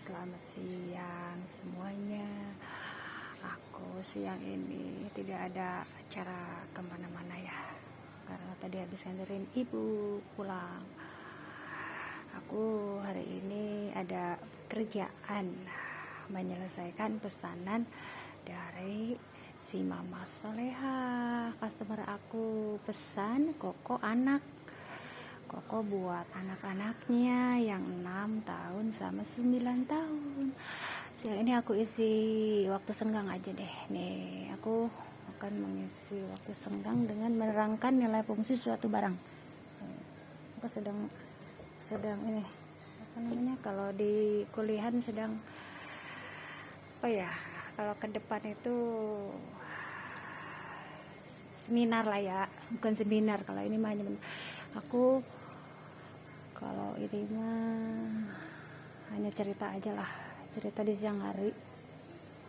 Selamat siang semuanya. Aku siang ini tidak ada acara kemana-mana ya, karena tadi habis nganterin ibu pulang. Aku hari ini ada kerjaan menyelesaikan pesanan dari si Mama Soleha. Customer aku pesan koko koko buat anak-anaknya yang 6 tahun sama 9 tahun. Siang ini aku isi waktu senggang aja deh. Nih, aku akan mengisi waktu senggang dengan menerangkan nilai fungsi suatu barang. Aku sedang ini apa namanya, kalau di kuliahan sedang kalau ke depan itu seminar lah ya, bukan seminar. Kalau ini mah aku kalau ini mah hanya cerita aja lah, cerita di siang hari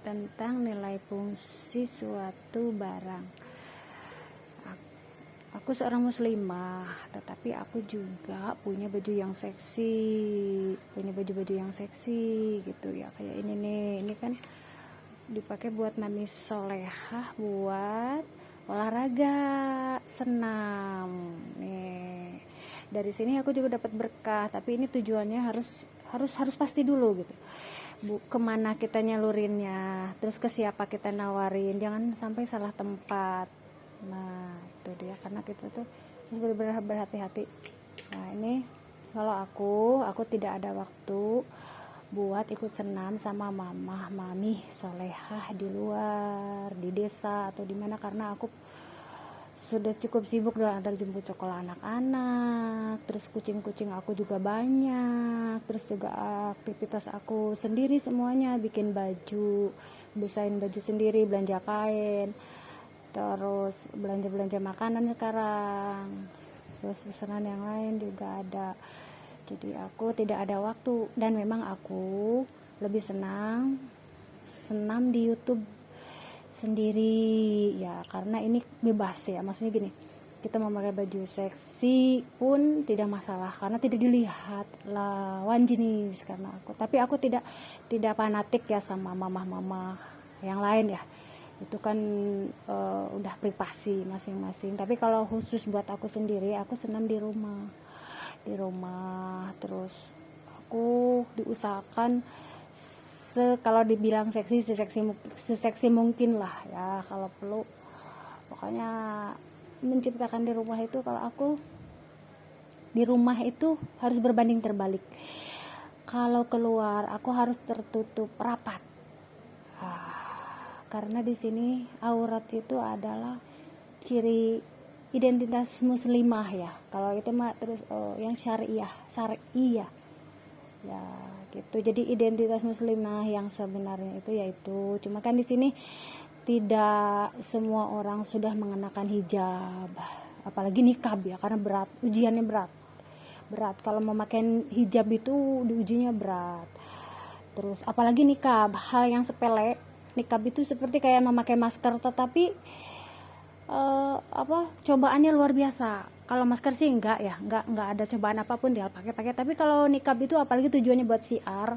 tentang nilai fungsi suatu barang. Aku seorang muslimah, tetapi aku juga punya baju yang seksi, punya baju-baju yang seksi gitu ya. Kayak ini nih, ini kan dipakai buat Mami Solehah buat olahraga senam nih. Dari sini aku juga dapat berkah, tapi ini tujuannya harus pasti dulu gitu. Kemana kita nyalurinnya, terus ke siapa kita nawarin, jangan sampai salah tempat. Nah itu dia, karena kita tuh benar-benar berhati-hati. Nah ini kalau aku tidak ada waktu buat ikut senam sama Mami Solehah di luar, di desa atau di mana, karena aku sudah cukup sibuk dengan antar jemput sekolah anak-anak, terus kucing-kucing aku juga banyak, terus juga aktivitas aku sendiri semuanya, bikin baju, desain baju sendiri, belanja kain, terus belanja makanan sekarang, terus pesanan yang lain juga ada. Jadi aku tidak ada waktu, dan memang aku lebih senang senam di YouTube sendiri ya, karena ini bebas ya, maksudnya gini, kita memakai baju seksi pun tidak masalah karena tidak dilihat lawan jenis. Karena aku tidak fanatik ya sama mama yang lain ya, itu kan udah privasi masing-masing. Tapi kalau khusus buat aku sendiri, aku senam di rumah, terus aku diusahakan kalau dibilang seksi, seseksi mungkin lah ya, kalau perlu. Pokoknya menciptakan di rumah itu, kalau aku di rumah itu harus berbanding terbalik. Kalau keluar aku harus tertutup rapat, karena di sini aurat itu adalah ciri identitas muslimah ya. Kalau itu mah terus yang syari ya gitu. Jadi identitas muslimah yang sebenarnya itu yaitu, cuma kan di sini tidak semua orang sudah mengenakan hijab, apalagi nikab ya, karena ujiannya berat. Kalau memakai hijab itu diujinya berat. Terus apalagi nikab, hal yang sepele. Nikab itu seperti kayak memakai masker, tetapi cobaannya luar biasa. Kalau masker sih enggak ada cobaan apapun, dia pakai. Tapi kalau nikab itu, apalagi tujuannya buat syiar,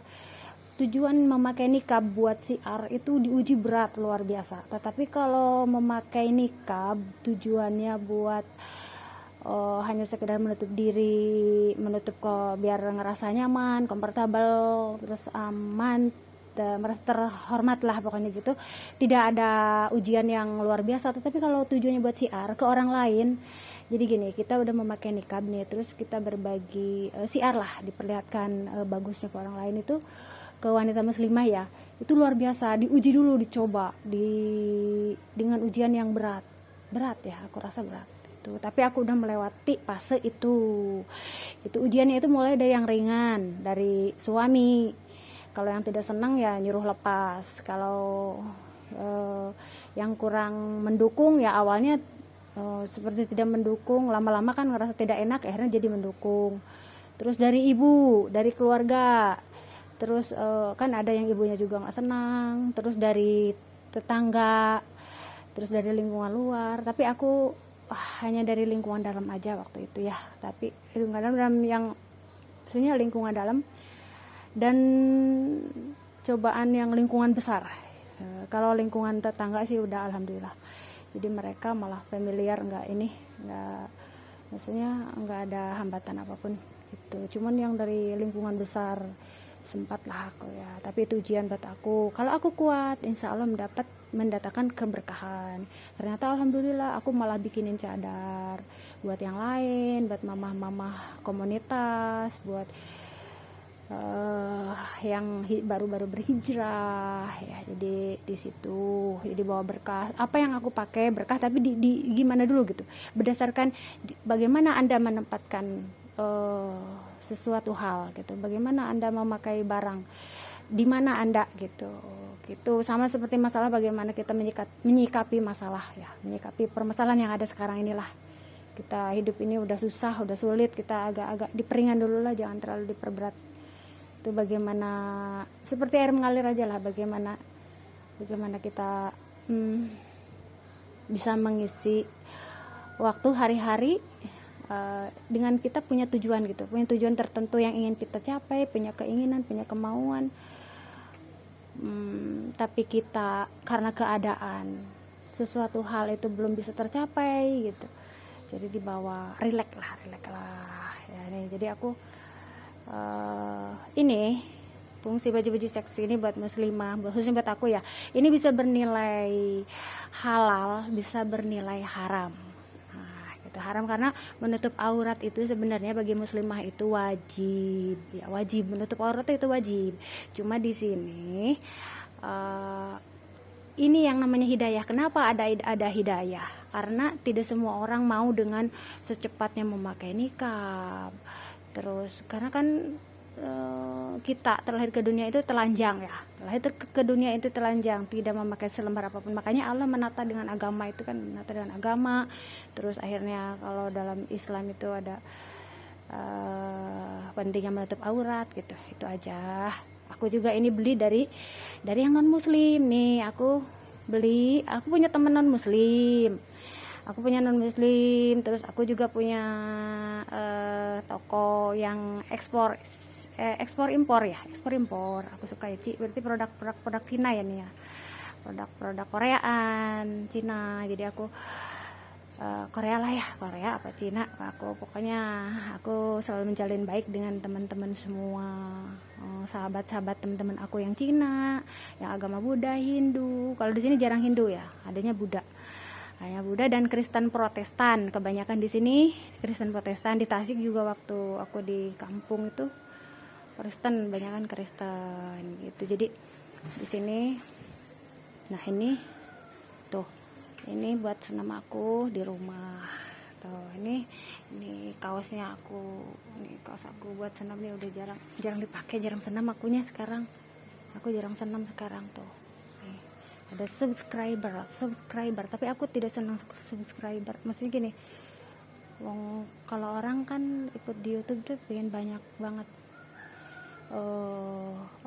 tujuan memakai nikab buat syiar itu diuji berat luar biasa. Tetapi kalau memakai nikab tujuannya buat hanya sekedar menutup diri, biar ngerasa nyaman, komfortabel, terus aman, merasa terhormat lah pokoknya gitu, tidak ada ujian yang luar biasa. Tetapi kalau tujuannya buat syiar ke orang lain, jadi gini, kita udah memakai nikab nih, terus kita berbagi syiar lah, diperlihatkan bagusnya ke orang lain, itu ke wanita muslimah ya, itu luar biasa, diuji dulu, dicoba dengan ujian yang berat ya, aku rasa berat itu. Tapi aku udah melewati fase itu ujiannya itu mulai dari yang ringan, dari suami. Kalau yang tidak senang ya nyuruh lepas. Kalau yang kurang mendukung ya awalnya seperti tidak mendukung, lama-lama kan ngerasa tidak enak, akhirnya jadi mendukung. Terus dari ibu, dari keluarga, terus kan ada yang ibunya juga nggak senang, terus dari tetangga, terus dari lingkungan luar. Tapi aku hanya dari lingkungan dalam aja waktu itu ya. Tapi lingkungan dalam yang maksudnya lingkungan dalam dan cobaan yang lingkungan besar. Kalau lingkungan tetangga sih udah alhamdulillah, jadi mereka malah familiar, nggak maksudnya nggak ada hambatan apapun gitu. Cuman yang dari lingkungan besar sempatlah aku ya, tapi itu ujian buat aku. Kalau aku kuat, insya Allah mendatangkan keberkahan. Ternyata alhamdulillah aku malah bikinin cadar buat yang lain, buat mamah-mamah komunitas, buat yang baru-baru berhijrah ya. Jadi di situ jadi bawa berkah. Apa yang aku pakai berkah, tapi di gimana dulu gitu, berdasarkan bagaimana Anda menempatkan sesuatu hal gitu, bagaimana Anda memakai barang, di mana Anda gitu. Sama seperti masalah, bagaimana kita menyikapi masalah ya, menyikapi permasalahan yang ada sekarang inilah. Kita hidup ini udah susah, udah sulit, kita agak-agak diperingan dulu lah, jangan terlalu diperberat. Itu bagaimana, seperti air mengalir aja lah, bagaimana kita bisa mengisi waktu hari-hari dengan kita punya tujuan gitu, punya tujuan tertentu yang ingin kita capai, punya keinginan, punya kemauan, tapi kita karena keadaan sesuatu hal itu belum bisa tercapai gitu, jadi dibawa relax lah ya nih. Jadi aku ini fungsi baju-baju seksi ini buat muslimah, khususnya buat aku ya, ini bisa bernilai halal, bisa bernilai haram. Nah, gitu. Haram karena menutup aurat itu sebenarnya bagi muslimah itu wajib ya, wajib menutup aurat itu wajib. Cuma di sini ini yang namanya hidayah. Kenapa ada hidayah? Karena tidak semua orang mau dengan secepatnya memakai nikab. Terus karena kan kita terlahir ke dunia itu telanjang ya, terlahir ke dunia itu telanjang, tidak memakai selembar apapun. Makanya Allah menata dengan agama itu kan, menata dengan agama. Terus akhirnya kalau dalam Islam itu ada pentingnya menutup aurat gitu. Itu aja. Aku juga ini beli dari yang non muslim nih. Aku punya temen non muslim. Terus aku juga punya toko yang ekspor impor. Aku suka ya, berarti produk Cina ya nih ya, produk Koreaan, Cina. Jadi aku Korea lah ya, Korea apa Cina, pokoknya aku selalu menjalin baik dengan teman-teman semua, sahabat-sahabat teman-teman aku yang Cina, yang agama Buddha, Hindu. Kalau di sini jarang Hindu ya, adanya Buddha. Hanya Buddha dan Kristen Protestan, kebanyakan di sini Kristen Protestan. Di Tasik juga waktu aku di kampung itu Kristen, banyakan Kristen gitu. Jadi di sini, nah ini tuh, ini buat senam aku di rumah. Tuh ini kaosnya aku, ini kaos aku buat senam nih, udah jarang dipakai, jarang senam akunya sekarang. Aku jarang senam sekarang tuh. Ada subscriber, tapi aku tidak senang subscriber. Maksudnya gini, kalau orang kan ikut di YouTube tuh pengen banyak banget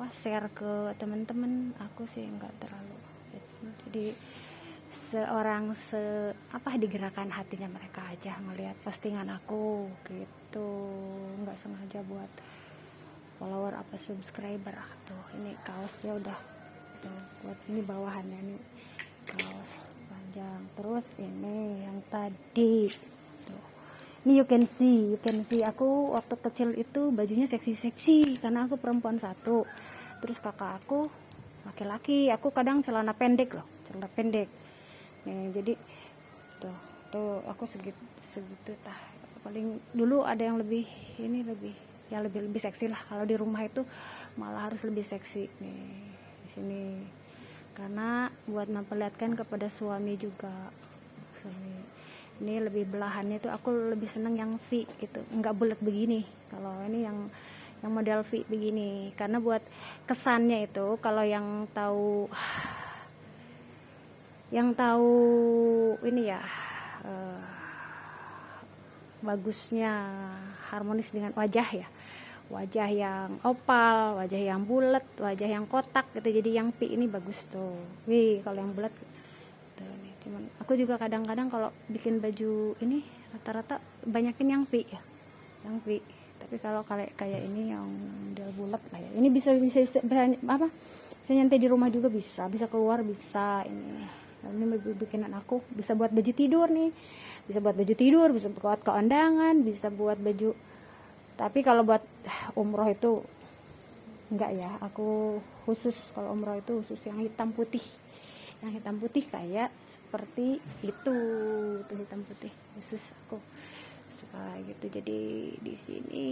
share ke teman-teman. Aku sih enggak terlalu. Jadi seorang digerakkan hatinya mereka aja melihat postingan aku gitu, nggak sengaja buat follower apa subscriber. Tuh ini kaosnya udah tuh, buat ini bawahannya nih kaos panjang. Terus ini yang tadi tuh, ini you can see aku waktu kecil itu bajunya seksi karena aku perempuan satu, terus kakak aku laki-laki, aku kadang celana pendek nih. Jadi tuh aku segitu tah. Paling dulu ada yang lebih seksi lah. Kalau di rumah itu malah harus lebih seksi nih di sini, karena buat memperlihatkan kepada suami juga. Ini lebih belahannya tuh aku lebih seneng yang V gitu, nggak bulat begini. Kalau ini yang model V begini, karena buat kesannya itu, kalau yang tahu ini ya, bagusnya harmonis dengan wajah yang opal, wajah yang bulat, wajah yang kotak gitu. Jadi yang V ini bagus tuh. Kalau yang bulat tuh nih. Cuman aku juga kadang-kadang kalau bikin baju ini rata-rata banyakin yang V ya. Yang V. Tapi kalau kayak ini yang model bulat lah ya, ini bisa apa, bisa nyantai di rumah juga, bisa keluar bisa. Ini bikinan aku bisa buat baju tidur nih, bisa buat keundangan, bisa buat baju. Tapi kalau buat umroh itu enggak ya, aku khusus kalau umroh itu khusus yang hitam putih kayak seperti itu tuh, hitam putih khusus aku suka gitu. Jadi di sini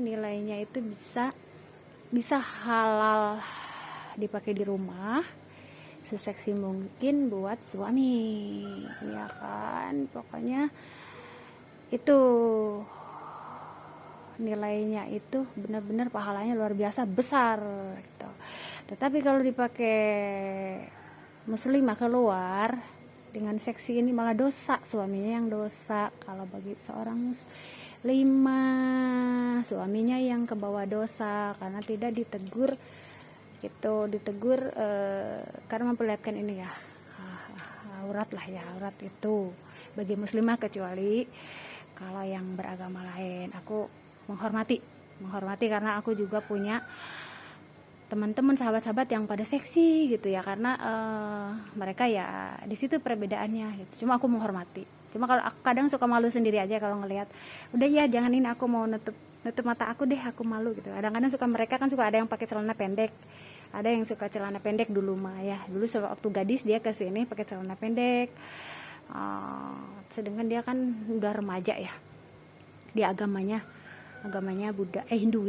nilainya itu bisa halal dipakai di rumah, seseksi mungkin buat suami, ya kan. Pokoknya itu nilainya itu benar-benar pahalanya luar biasa besar gitu. Tetapi kalau dipakai muslimah keluar dengan seksi ini malah dosa, suaminya yang dosa. Kalau bagi seorang muslimah, suaminya yang kebawa dosa karena tidak ditegur gitu, karena memperlihatkan ini ya, aurat lah ya, aurat itu bagi muslimah, kecuali kalau yang beragama lain. Aku menghormati karena aku juga punya teman-teman, sahabat-sahabat yang pada seksi gitu ya, karena mereka ya di situ perbedaannya gitu. Cuma aku menghormati. Cuma kalau aku kadang suka malu sendiri aja kalau ngelihat, udah ya jangan ini, aku mau nutup mata aku deh, aku malu gitu. Kadang-kadang mereka kan suka ada yang pakai celana pendek, ada yang suka celana pendek dulu mah ya. Dulu waktu gadis dia ke sini pakai celana pendek. Sedangkan dia kan udah remaja ya. Dia agamanya Buddha, Hindu.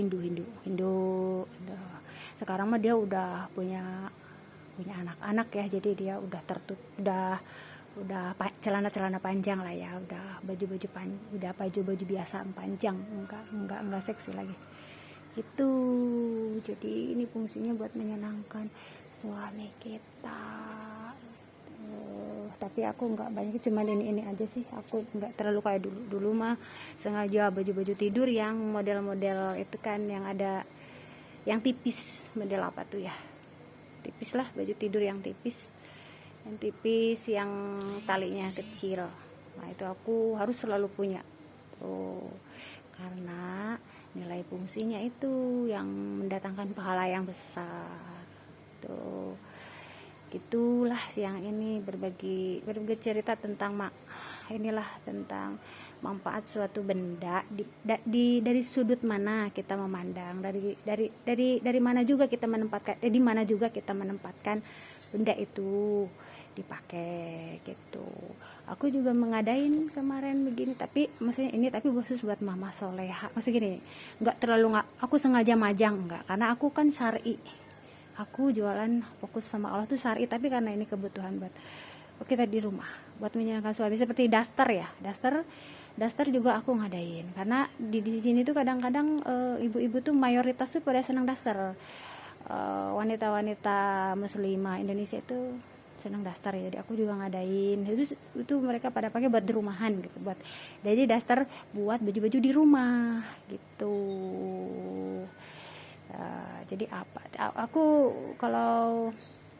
Sekarang mah dia udah punya anak-anak ya, jadi dia udah tertutup, udah celana panjang lah ya, udah baju biasa panjang, enggak seksi lagi gitu. Jadi ini fungsinya buat menyenangkan suami kita. Tapi aku nggak banyak, cuman ini aja sih. Aku nggak terlalu kayak dulu mah sengaja baju tidur yang model-model itu kan, yang ada yang tipis, model apa tuh ya, tipis lah, baju tidur yang tipis yang talinya kecil. Nah itu aku harus selalu punya tuh, karena nilai fungsinya itu yang mendatangkan pahala yang besar tuh. Gitulah siang ini berbagi cerita tentang tentang manfaat suatu benda dari sudut mana kita memandang, dari mana juga kita menempatkan, di mana juga kita menempatkan benda itu dipakai gitu. Aku juga mengadain kemarin begini, tapi maksudnya ini tapi khusus buat mama soleha. Maksud gini, aku sengaja majang enggak, karena aku kan syar'i. Aku jualan fokus sama Allah tuh syar'i, tapi karena ini kebutuhan buat kita di rumah, buat menyenangkan suami, seperti daster juga aku ngadain, karena di sini tuh kadang-kadang ibu-ibu tuh mayoritas tuh pada senang daster. Wanita-wanita muslimah Indonesia itu senang daster ya, jadi aku juga ngadain itu mereka pada pakai buat di rumahan gitu, jadi daster buat baju-baju di rumah gitu. Jadi aku kalau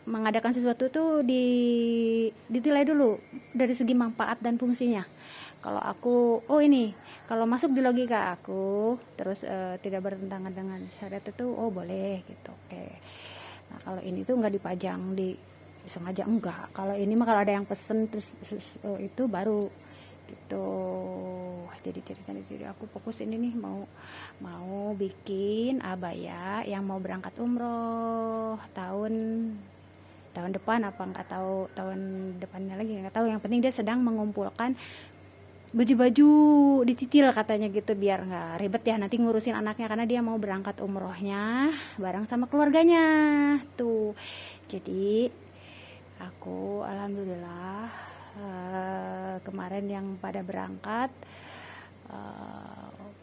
mengadakan sesuatu tuh ditilai dulu dari segi manfaat dan fungsinya. Kalau aku kalau masuk di logika aku, terus tidak bertentangan dengan syariat itu, boleh gitu, oke. Nah kalau ini tuh nggak dipajang, sengaja enggak. Kalau ini mah kalau ada yang pesen terus itu baru gitu. Jadi aku fokus ini nih, mau bikin abaya yang mau berangkat umroh tahun depan, apa nggak tahu tahun depannya lagi, nggak tahu. Yang penting dia sedang mengumpulkan baju-baju dicicil katanya gitu, biar nggak ribet ya nanti ngurusin anaknya, karena dia mau berangkat umrohnya bareng sama keluarganya tuh. Jadi aku alhamdulillah kemarin yang pada berangkat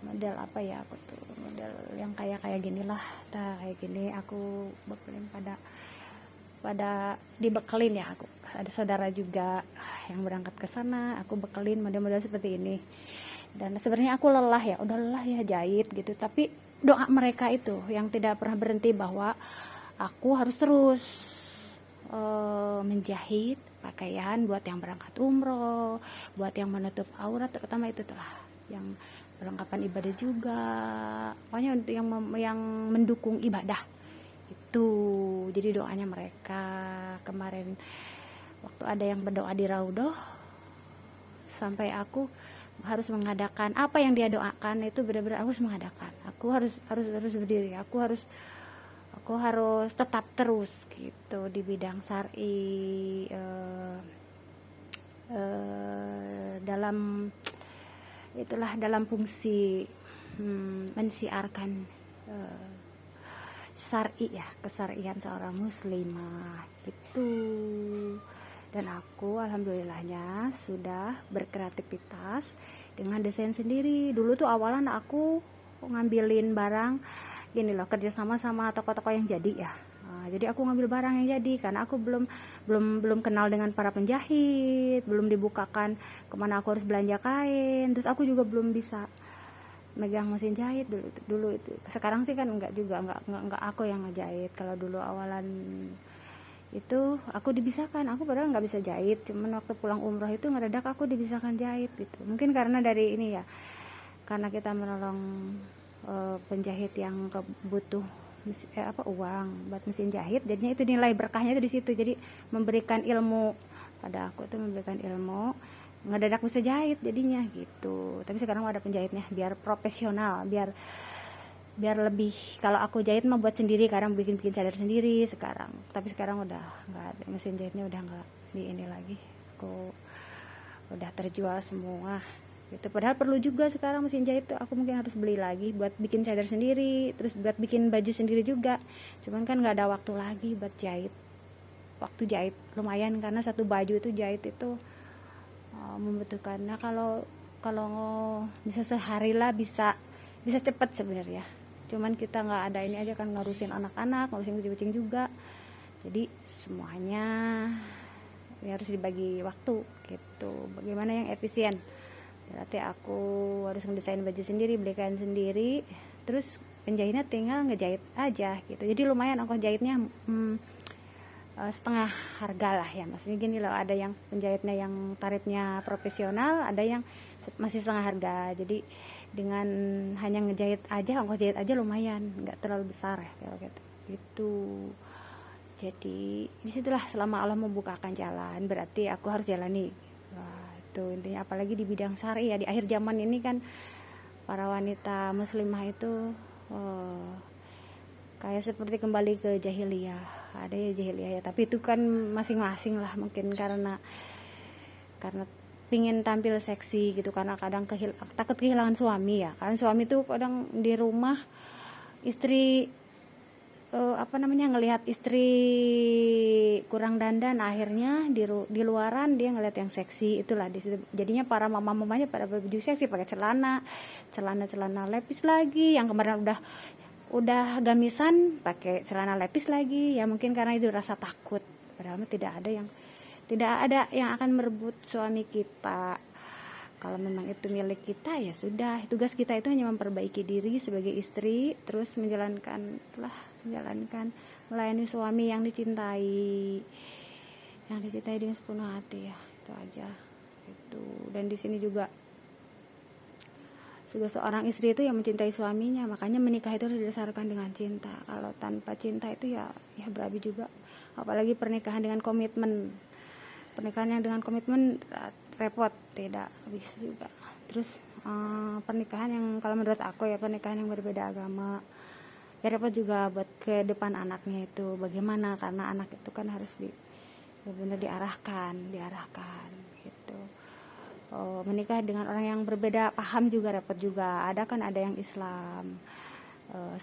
model apa ya, aku tuh model yang kayak gini lah, kayak gini aku bekelin pada dibekelin ya. Aku ada saudara juga yang berangkat ke sana, aku bekelin model-model seperti ini. Dan sebenarnya aku udah lelah ya jahit gitu, tapi doa mereka itu yang tidak pernah berhenti, bahwa aku harus terus menjahit pakaian buat yang berangkat umroh, buat yang menutup aurat, terutama itu telah yang perlengkapan ibadah juga, pokoknya untuk yang mendukung ibadah itu. Jadi doanya mereka kemarin waktu ada yang berdoa di Raudhoh, sampai aku harus mengadakan apa yang dia doakan itu, benar-benar aku harus mengadakan, aku harus berdiri, aku harus tetap terus gitu di bidang syar'i, dalam dalam fungsi mensiarkan syar'i ya, kesyarian seorang muslimah gitu. Dan aku alhamdulillahnya sudah berkreativitas dengan desain sendiri. Dulu tuh awalan aku ngambilin barang gini loh, kerjasama sama toko-toko yang jadi ya. Jadi aku ngambil barang yang jadi karena aku belum kenal dengan para penjahit, belum dibukakan kemana aku harus belanja kain, terus aku juga belum bisa megang mesin jahit dulu itu. Sekarang sih kan enggak aku yang ngejahit. Kalau dulu awalan itu aku dibisahkan, aku padahal nggak bisa jahit, cuman waktu pulang umroh itu ngedadak aku dibisahkan jahit gitu. Mungkin karena dari ini ya, karena kita menolong penjahit yang butuh uang buat mesin jahit, jadinya itu nilai berkahnya itu di situ. Jadi memberikan ilmu pada aku tuh, memberikan ilmu, ngedadak bisa jahit jadinya gitu. Tapi sekarang ada penjahitnya biar profesional, biar lebih. Kalau aku jahit mah buat sendiri, kadang bikin cadar sendiri sekarang, tapi sekarang udah nggak ada, mesin jahitnya udah nggak di ini lagi, aku udah terjual semua gitu. Padahal perlu juga sekarang mesin jahit tuh, aku mungkin harus beli lagi buat bikin cadar sendiri, terus buat bikin baju sendiri juga, cuman kan nggak ada waktu lagi buat jahit. Waktu jahit lumayan karena satu baju itu jahit itu membutuhkan. Nah kalau bisa sehari lah, bisa cepet sebenarnya, cuman kita nggak ada ini aja kan, ngurusin anak-anak, ngurusin kucing-kucing juga, jadi semuanya ya harus dibagi waktu gitu. Bagaimana yang efisien, berarti aku harus ngedesain baju sendiri, beli kain sendiri, terus penjahitnya tinggal ngejahit aja gitu. Jadi lumayan ongkos jahitnya setengah harga lah ya, maksudnya gini loh, ada yang penjahitnya yang tarifnya profesional, ada yang masih setengah harga. Jadi dengan hanya ngejahit aja, ongkos jahit aja lumayan, nggak terlalu besar ya kalau gitu. Jadi disitulah selama Allah membukakan jalan, berarti aku harus jalani. Wah, itu intinya, apalagi di bidang syar'i ya, di akhir zaman ini kan para wanita muslimah itu kayak seperti kembali ke jahiliyah. Ada ya jahiliyah ya, tapi itu kan masing-masing lah, mungkin karena pingin tampil seksi gitu, karena kadang takut kehilangan suami ya, karena suami tuh kadang di rumah istri ngelihat istri kurang dandan, akhirnya di luaran dia ngelihat yang seksi, itulah di situ jadinya para mama-mamanya pada baju seksi, pakai celana lepis lagi, yang kemarin udah gamisan pakai celana lepis lagi ya, mungkin karena itu rasa takut, padahal tidak ada yang akan merebut suami kita. Kalau memang itu milik kita ya sudah, tugas kita itu hanya memperbaiki diri sebagai istri, terus menjalankan melayani suami yang dicintai dengan sepenuh hati ya, itu aja itu. Dan di sini juga seorang istri itu yang mencintai suaminya, makanya menikah itu harus didasarkan dengan cinta. Kalau tanpa cinta itu ya berabi juga, apalagi pernikahan dengan komitmen. Pernikahan yang dengan komitmen repot, tidak bisa juga. Terus pernikahan yang kalau menurut aku ya, pernikahan yang berbeda agama ya repot juga buat ke depan anaknya itu bagaimana, karena anak itu kan harus benar-benar diarahkan gitu. Menikah dengan orang yang berbeda paham juga repot juga. Ada yang Islam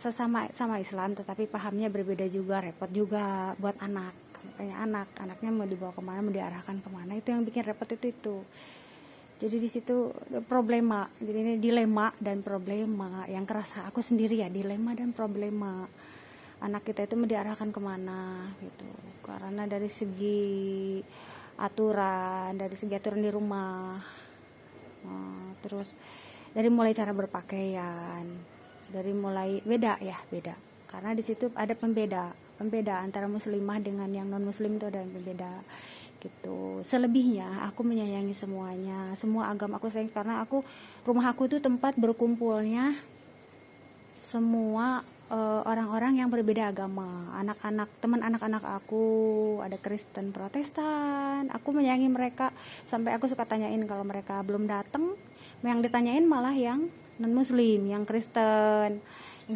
sama Islam tetapi pahamnya berbeda juga, repot juga buat anak. Makanya anaknya mau dibawa kemana, mau diarahkan kemana, itu yang bikin repot itu. Jadi di situ problema. Jadi ini dilema dan problema yang kerasa aku sendiri ya, dilema dan problema. Anak kita itu mau diarahkan kemana gitu, karena dari segi aturan di rumah, terus dari mulai cara berpakaian, dari mulai beda karena di situ ada pembeda antara muslimah dengan yang non muslim, itu ada yang berbeda gitu. Selebihnya aku menyayangi semuanya, semua agama aku sayang, karena rumah aku itu tempat berkumpulnya semua orang-orang yang berbeda agama. Teman anak-anak aku ada Kristen, Protestan. Aku menyayangi mereka, sampai aku suka tanyain kalau mereka belum datang, yang ditanyain malah yang non muslim, yang Kristen,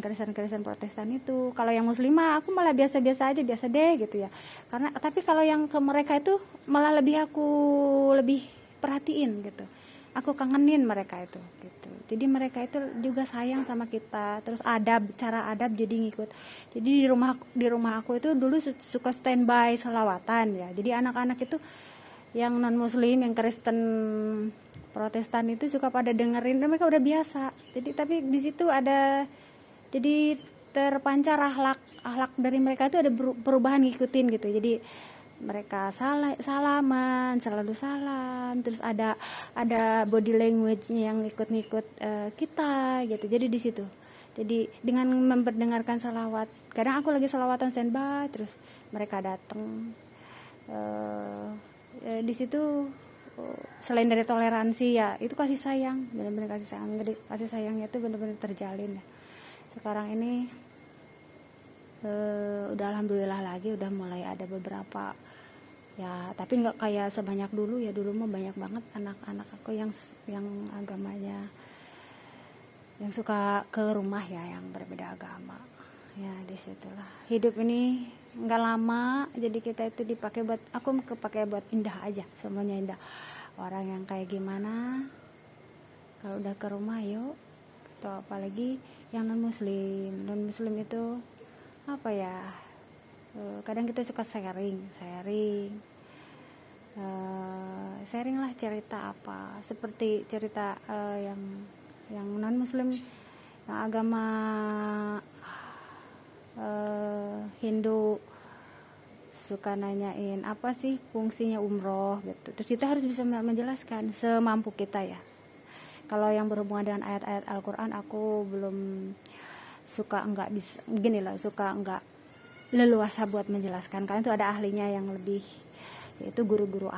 Kristen Protestan itu. Kalau yang muslimah aku malah biasa-biasa aja, biasa deh gitu ya. Tapi kalau yang ke mereka itu malah aku lebih perhatiin gitu. Aku kangenin mereka itu gitu. Jadi mereka itu juga sayang sama kita. Terus cara adab jadi ngikut. Jadi di rumah aku itu dulu suka standby selawatan ya. Jadi anak-anak itu yang non muslim, yang Kristen Protestan itu suka pada dengerin, mereka udah biasa. Jadi tapi di situ ada, jadi terpancar akhlak dari mereka itu ada perubahan, ngikutin gitu. Jadi mereka salaman, selalu salam, terus ada body language-nya yang ikut-ngikut kita gitu. Jadi di situ, jadi dengan mendengarkan salawat, kadang aku lagi salawatan standby, terus mereka datang, di situ selain dari toleransi ya, itu kasih sayang, benar-benar kasih sayang. Jadi kasih sayangnya itu benar-benar terjalin ya. Sekarang ini udah alhamdulillah lagi, udah mulai ada beberapa ya, tapi nggak kayak sebanyak dulu ya. Dulu mah banyak banget anak-anak aku yang agamanya, yang suka ke rumah ya, yang berbeda agama ya. Disitulah hidup ini nggak lama, jadi kita itu dipakai buat, aku kepake buat indah aja, semuanya indah. Orang yang kayak gimana kalau udah ke rumah yuk, atau apalagi yang non muslim itu apa ya, kadang kita suka sharing lah cerita, apa seperti cerita yang non muslim, yang agama Hindu, suka nanyain apa sih fungsinya umroh gitu. Terus kita harus bisa menjelaskan semampu kita ya. Kalau yang berhubungan dengan ayat-ayat Al-Quran, aku belum suka nggak leluasa buat menjelaskan, karena itu ada ahlinya yang lebih, yaitu guru-guru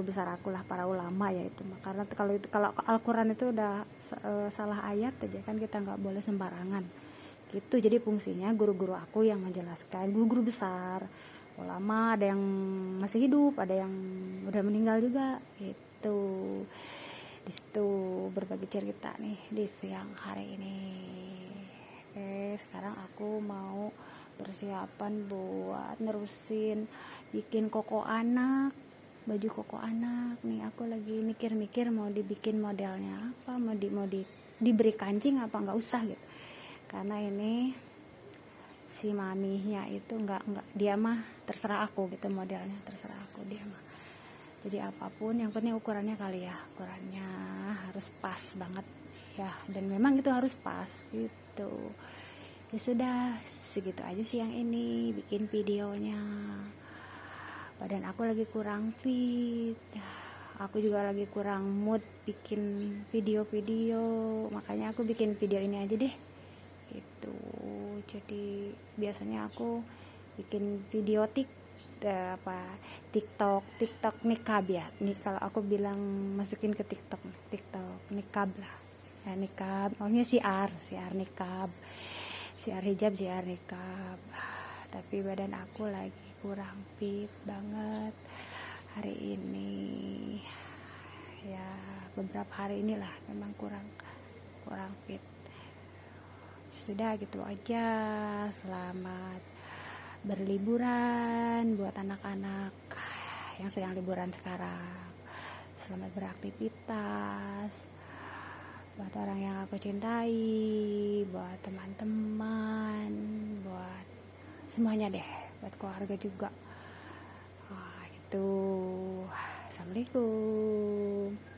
besar aku lah, para ulama ya itu. Karena kalau Al-Quran itu udah salah ayat aja kan kita nggak boleh sembarangan gitu. Jadi fungsinya guru-guru aku yang menjelaskan, guru-guru besar, ulama, ada yang masih hidup, ada yang udah meninggal juga gitu. Di situ berbagi cerita nih di siang hari ini. Sekarang aku mau persiapan buat nerusin bikin koko anak, baju koko anak nih. Aku lagi mikir-mikir mau dibikin modelnya apa, mau diberi kancing apa nggak usah gitu. Karena ini si maminya itu nggak, dia mah terserah aku gitu, modelnya terserah aku, dia mah. Jadi apapun yang penting ukurannya kali ya, ukurannya harus pas banget ya, dan memang itu harus pas gitu. Ya sudah, segitu aja sih yang ini bikin videonya. Badan aku lagi kurang fit, aku juga lagi kurang mood bikin video-video, makanya aku bikin video ini aja deh gitu. Jadi biasanya aku bikin video TikTok nikab ya. Nih kalau aku bilang masukin ke TikTok nikab lah. Ya, nikab, maksudnya siar nikab, siar hijab, siar nikab. Tapi badan aku lagi kurang fit banget hari ini. Ya, beberapa hari inilah memang kurang fit. Sudah gitu aja. Selamat berliburan buat anak-anak yang sedang liburan sekarang. Selamat beraktivitas buat orang yang aku cintai, buat teman-teman, buat semuanya deh, buat keluarga juga. Gitu. Assalamualaikum.